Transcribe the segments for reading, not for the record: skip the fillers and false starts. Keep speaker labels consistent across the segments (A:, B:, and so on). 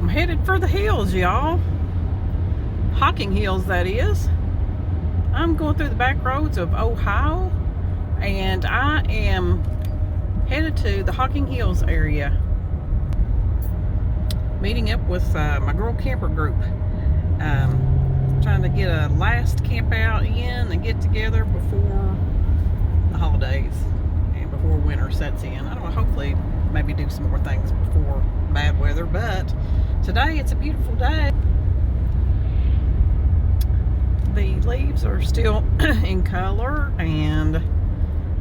A: I'm headed for the hills, y'all. Hocking Hills, that is. I'm going through the back roads of Ohio, and I am headed to the Hocking Hills area, meeting up with my girl camper group. Trying to get a last camp out in and get together before the holidays and before winter sets in. I don't know, hopefully maybe do some more things before bad weather, but today it's a beautiful day. The leaves are still in color, and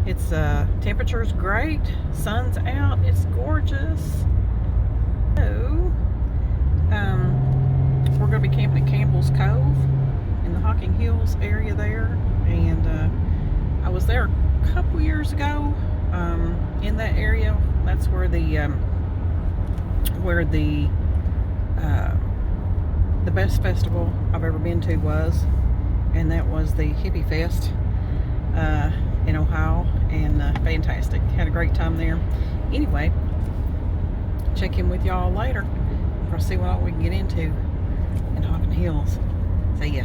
A: it's temperature's great, sun's out, it's gorgeous. So we're going to be camping at Campbell's Cove in the Hocking Hills area there, and I was there a couple years ago in that area. That's where the best festival I've ever been to was, and that was the Hippie Fest in Ohio, and fantastic. Had a great time there. Anyway, check in with y'all later for see what all we can get into in Hocking Hills. See ya.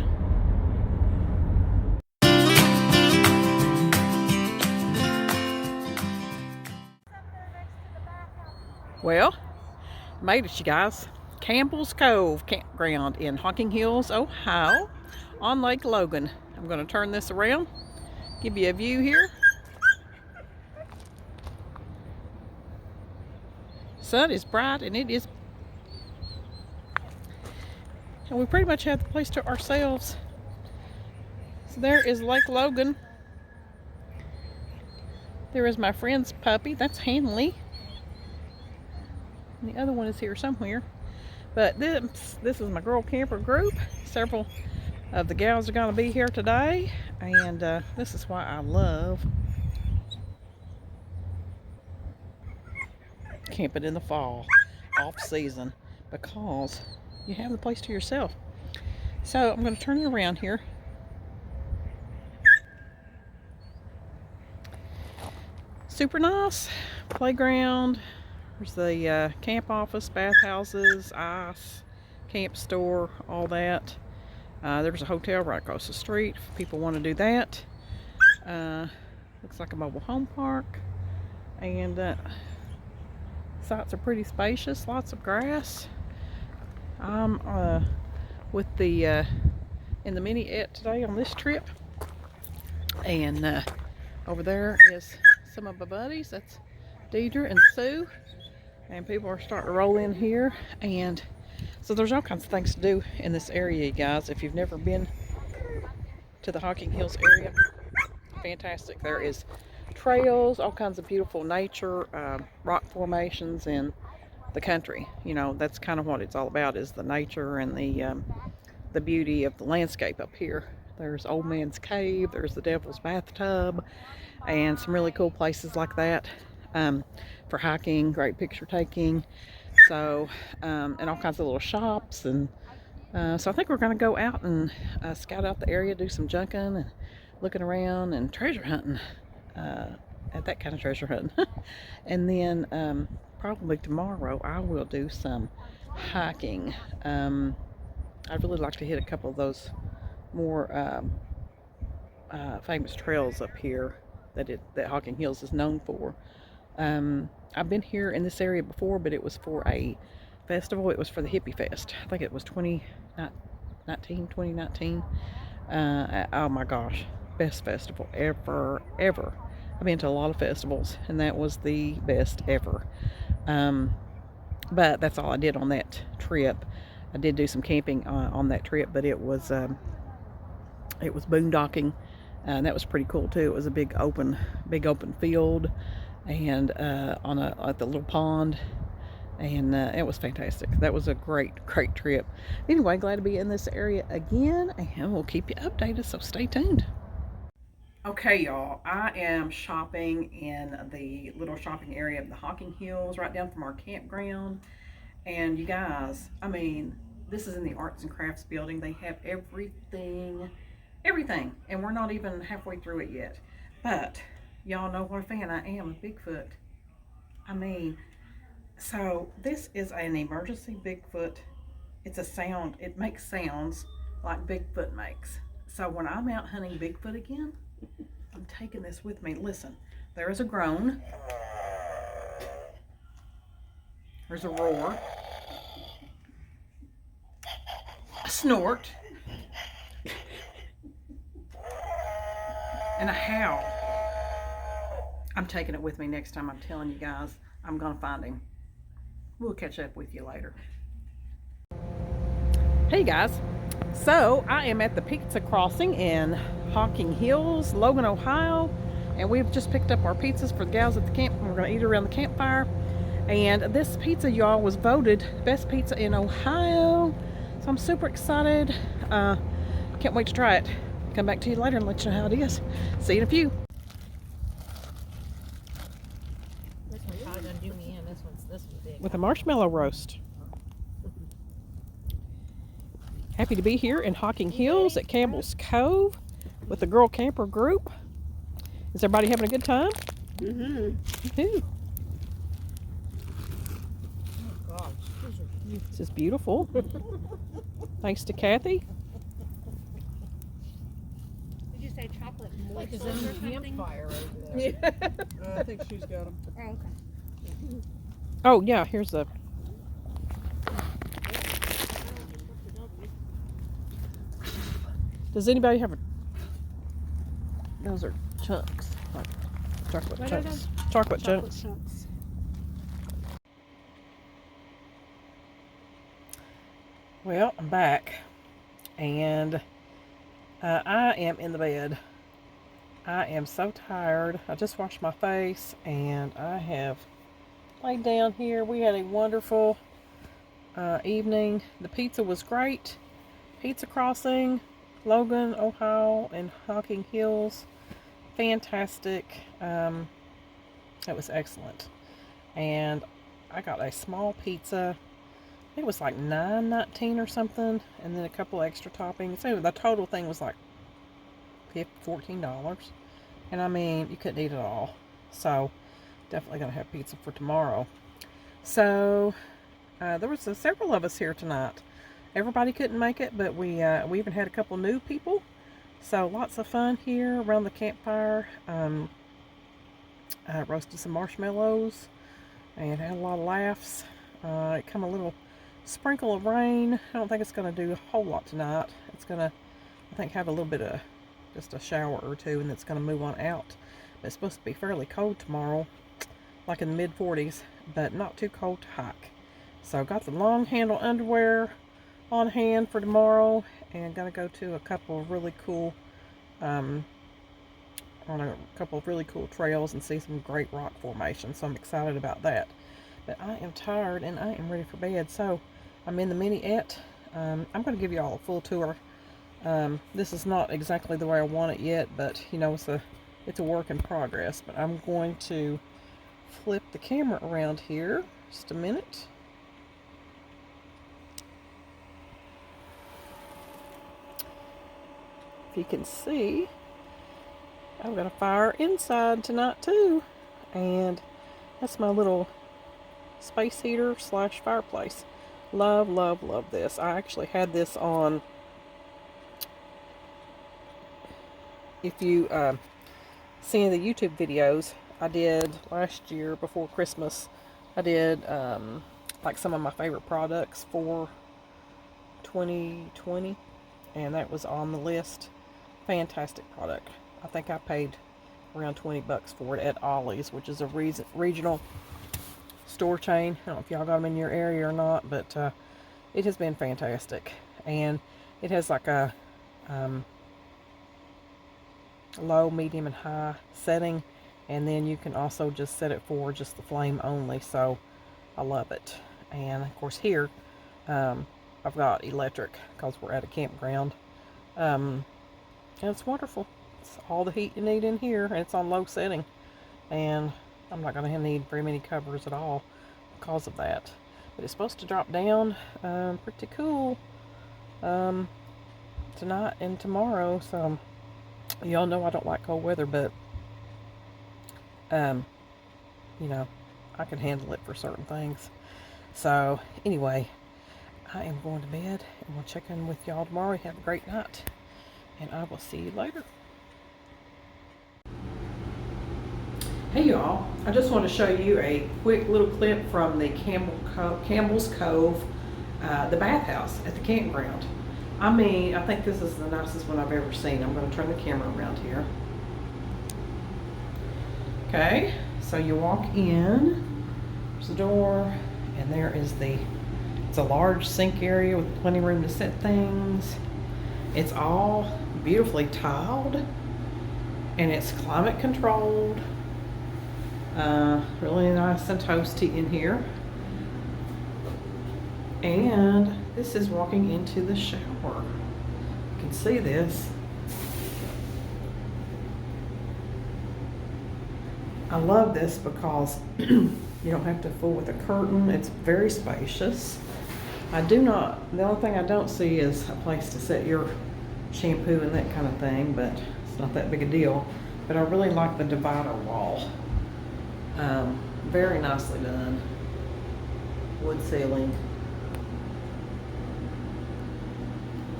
A: Well, made it, you guys. Campbell's Cove Campground in Hocking Hills, Ohio, on Lake Logan. I'm going to turn this around, give you a view here. Sun is bright, and it is, and we pretty much have the place to ourselves. So there is Lake Logan. There is my friend's puppy. That's Hanley. And the other one is here somewhere. But this is my girl camper group. Several of the gals are going to be here today, and this is why I love camping in the fall, off season, because you have the place to yourself. So I'm going to turn it around here. Super nice playground. There's the camp office, bathhouses, ice, camp store, all that. There's a hotel right across the street if people want to do that. Looks like a mobile home park, and sites are pretty spacious, lots of grass. I'm with the in the mini-et today on this trip, and over there is some of my buddies. That's Deidre and Sue, and people are starting to roll in here, and so there's all kinds of things to do in this area, you guys. If you've never been to the Hocking Hills area, fantastic. There is trails, all kinds of beautiful nature, rock formations, and the country. You know, that's kind of what it's all about, is the nature and the beauty of the landscape up here. There's Old Man's Cave, there's the Devil's Bathtub, and some really cool places like that for hiking, great picture taking. So, and all kinds of little shops, and so I think we're going to go out and scout out the area, do some junking and looking around and treasure hunting, at that kind of treasure hunting. And then probably tomorrow I will do some hiking. I'd really like to hit a couple of those more famous trails up here that Hocking Hills is known for. I've been here in this area before, but it was for a festival. It was for the Hippie Fest. I think it was 2019. Oh my gosh, best festival ever. I've been to a lot of festivals, and that was the best ever. But that's all I did on that trip. I did do some camping on that trip, but it was boondocking, and that was pretty cool too. It was a big open field, and at the little pond, and it was fantastic. That was a great trip. Anyway, glad to be in this area again, and we'll keep you updated, so stay tuned. Okay, y'all, I am shopping in the little shopping area of the Hocking Hills, right down from our campground. And you guys, I mean, this is in the Arts and Crafts building. They have everything, and we're not even halfway through it yet. But y'all know what a fan I am of Bigfoot. I mean, so this is an emergency Bigfoot It's a sound. It makes sounds like Bigfoot makes. So when I'm out hunting Bigfoot again, I'm taking this with me. Listen, there is a groan. There's a roar. A snort. And a howl. I'm taking it with me next time. I'm telling you guys, I'm gonna find him. We'll catch up with you later. Hey guys, so I am at the pizza crossing in Hocking Hills, Logan, Ohio, and we've just picked up our pizzas for the gals at the camp. We're gonna eat around the campfire, and this pizza, y'all, was voted best pizza in Ohio, so I'm super excited. Can't wait to try it. Come back to you later and let you know how it is. See you in a few.
B: This one's probably gonna do me in. This one's big.
A: With a marshmallow roast. Happy to be here in Hocking Hills at Campbell's Cove with the girl camper group. Is everybody having a good time?
B: Mm-hmm.
A: Woo.
B: Oh gosh, these are huge.
A: This is beautiful. Thanks to Kathy.
C: Did you say chocolate
B: Like
C: moist
B: it's
C: or
B: in
C: something?
B: Campfire over there.
D: I think she's got them.
C: Oh, okay.
A: Oh yeah, here's the. Does anybody have a? Those are chunks, like chocolate
C: What are
A: chunks. Chocolate chunks.
C: chunks.
A: Well, I'm back, and I am in the bed. I am so tired. I just washed my face, and I have laid down here. We had a wonderful evening. The pizza was great. Pizza crossing, Logan, Ohio, and Hocking Hills. Fantastic. It was excellent. And I got a small pizza. I think it was like $9.19 or something, and then a couple extra toppings. So the total thing was like $14. And I mean, you couldn't eat it all. So definitely gonna have pizza for tomorrow. So there was several of us here tonight. Everybody couldn't make it, but we even had a couple new people. So lots of fun here around the campfire. Roasted some marshmallows and had a lot of laughs. It come a little sprinkle of rain. I don't think it's going to do a whole lot tonight. It's going to, I think, have a little bit of just a shower or two, and it's going to move on out. But it's supposed to be fairly cold tomorrow, like in the mid 40s, but not too cold to hike. So got the long handle underwear on hand for tomorrow, and gonna go to a couple of really cool on a couple of really cool trails and see some great rock formations. So I'm excited about that. But I am tired and I am ready for bed. So I'm in the mini-ette. I'm going to give you all a full tour. This is not exactly the way I want it yet, but you know, it's a work in progress. But I'm going to flip the camera around here just a minute. If you can see, I've got a fire inside tonight too, and that's my little space heater slash fireplace. Love, love, love this. I actually had this on, if you see the YouTube videos I did last year before Christmas, I did like some of my favorite products for 2020, and that was on the list. Fantastic product. I think I paid around 20 bucks for it at Ollie's, which is a regional store chain. I don't know if y'all got them in your area or not, but it has been fantastic. And it has like a low, medium, and high setting, and then you can also just set it for just the flame only. So I love it. And of course here I've got electric because we're at a campground, and it's wonderful. It's all the heat you need in here, and it's on low setting, and I'm not going to need very many covers at all because of that. But it's supposed to drop down pretty cool tonight and tomorrow. So y'all know I don't like cold weather, but you know, I can handle it for certain things. So anyway, I am going to bed, and we'll check in with y'all tomorrow. Have a great night, and I will see you later. Hey y'all, I just want to show you a quick little clip from the Campbell's Cove, the bathhouse at the campground. I mean, I think this is the nicest one I've ever seen. I'm going to turn the camera around here. Okay, so you walk in, there's the door, and there is it's a large sink area with plenty of room to set things. It's all beautifully tiled, and it's climate controlled. Really nice and toasty in here. And this is walking into the shower. You can see this. I love this because you don't have to fool with a curtain. It's very spacious. The only thing I don't see is a place to set your shampoo and that kind of thing, but it's not that big a deal. But I really like the divider wall. Very nicely done. Wood ceiling.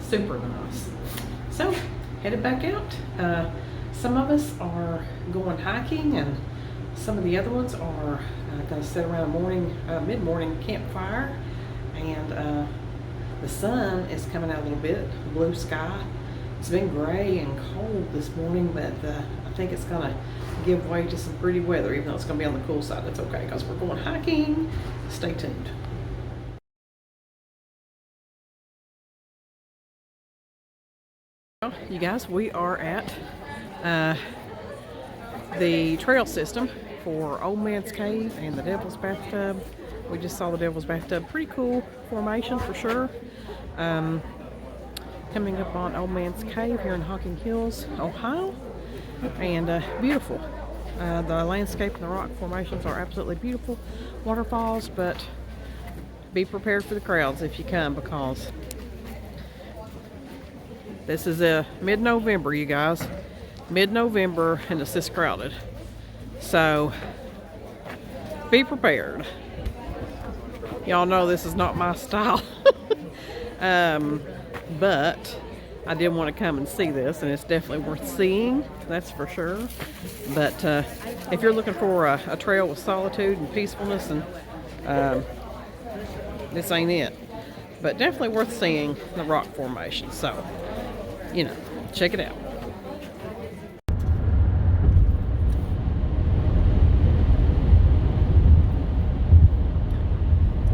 A: Super nice. So, headed back out. Some of us are going hiking, and some of the other ones are going to sit around mid-morning campfire. And the sun is coming out a little bit, blue sky. It's been gray and cold this morning, but I think it's going to give way to some pretty weather, even though it's going to be on the cool side. That's okay, because we're going hiking. Stay tuned. Well, you guys, we are at the trail system for Old Man's Cave and the Devil's Bathtub. We just saw the Devil's Bathtub. Pretty cool formation for sure. Coming up on Old Man's Cave here in Hocking Hills, Ohio. And beautiful. The landscape and the rock formations are absolutely beautiful. Waterfalls, but be prepared for the crowds if you come, because this is mid-November, you guys. Mid-November, and it's this crowded. So be prepared. Y'all know this is not my style. But I did want to come and see this, and it's definitely worth seeing, that's for sure. But if you're looking for a trail with solitude and peacefulness, and this ain't it. But definitely worth seeing the rock formation. So, you know, check it out.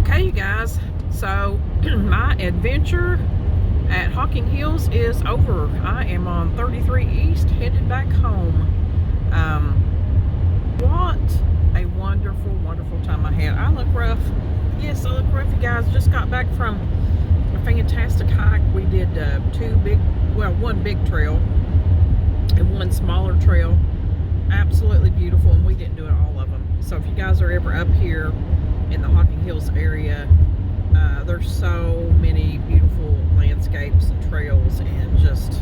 A: Okay, you guys, so my adventure at Hocking Hills is over. I am on 33 East, headed back home. What a wonderful, wonderful time I had. I look rough. Yes, I look rough, you guys. Just got back from a fantastic hike. We did one big trail and one smaller trail. Absolutely beautiful, and we didn't do it all of them. So if you guys are ever up here in the Hocking Hills area, there's so many beautiful landscapes and trails and just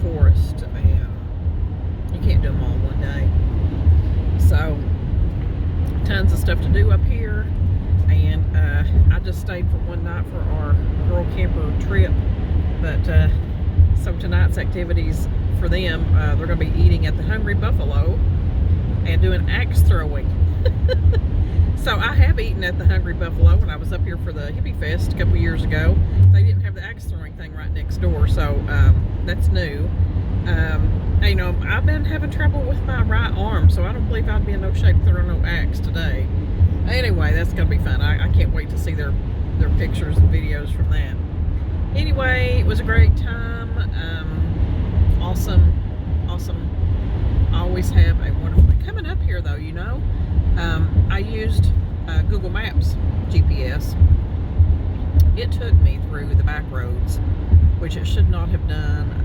A: forest, and you can't do them all in one day. So tons of stuff to do up here, and I just stayed for one night for our girl camper trip. But so tonight's activities for them, they're going to be eating at the Hungry Buffalo and doing axe throwing. So I have eaten at the Hungry Buffalo when I was up here for the Hippie Fest a couple years ago. They didn't have the axe throwing thing right next door, so that's new. You know, I've been having trouble with my right arm, so I don't believe I'd be in no shape to throw no axe today. Anyway, that's gonna be fun. I can't wait to see their pictures and videos from that. Anyway, it was a great time. Awesome. I always have a wonderful day. Coming up here though, you know, I used Google Maps GPS. It took me through the back roads, which it should not have done.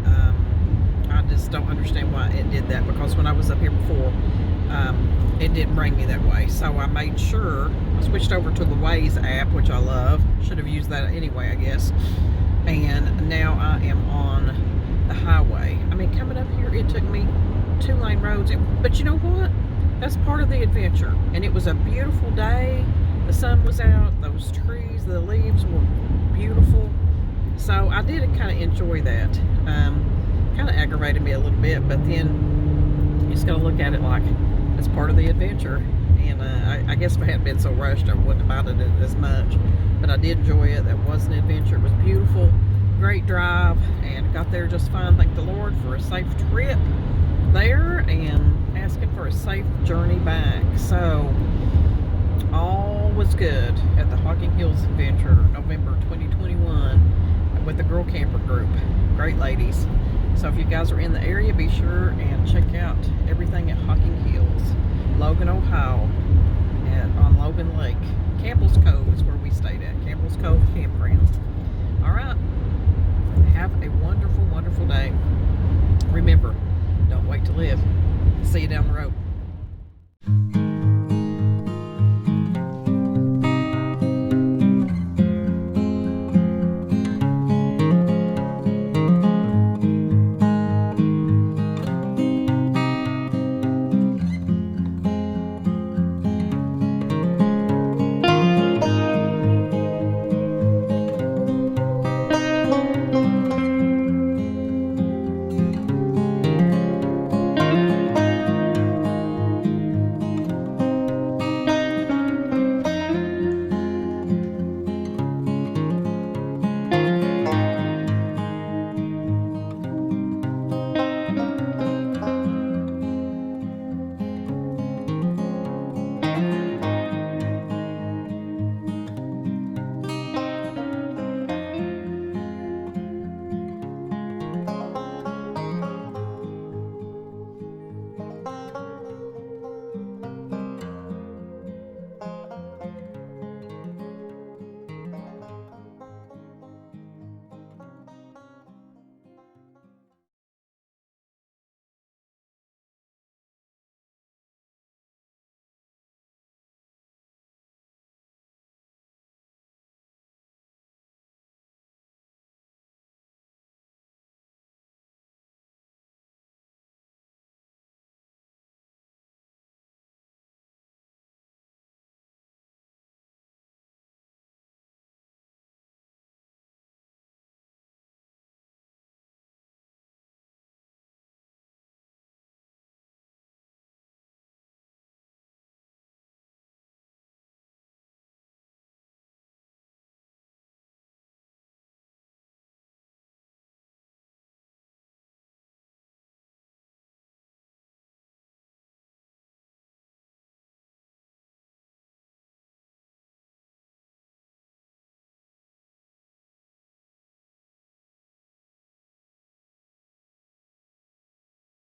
A: I just don't understand why it did that, because when I was up here before, it didn't bring me that way. So I made sure I switched over to the Waze app, which I love. Should have used that anyway, I guess. And now I am on the highway. I mean, coming up here, it took me 2-lane roads. But you know what? That's part of the adventure. And it was a beautiful day. The The sun was out, those trees, the leaves were beautiful. So I did kind of enjoy that. Kind of aggravated me a little bit, but then you just got to look at it like it's part of the adventure. And I guess if I hadn't been so rushed, I wouldn't have minded it as much. But I did enjoy it. That was an adventure. It was beautiful, great drive, and got there just fine. Thank the Lord for a safe trip there, and asking for a safe journey back. So all was good at the Hocking Hills Adventure, November 2021, with the Girl Camper Group. Great ladies. So if you guys are in the area, be sure and check out everything at Hocking Hills, Logan, Ohio, on Logan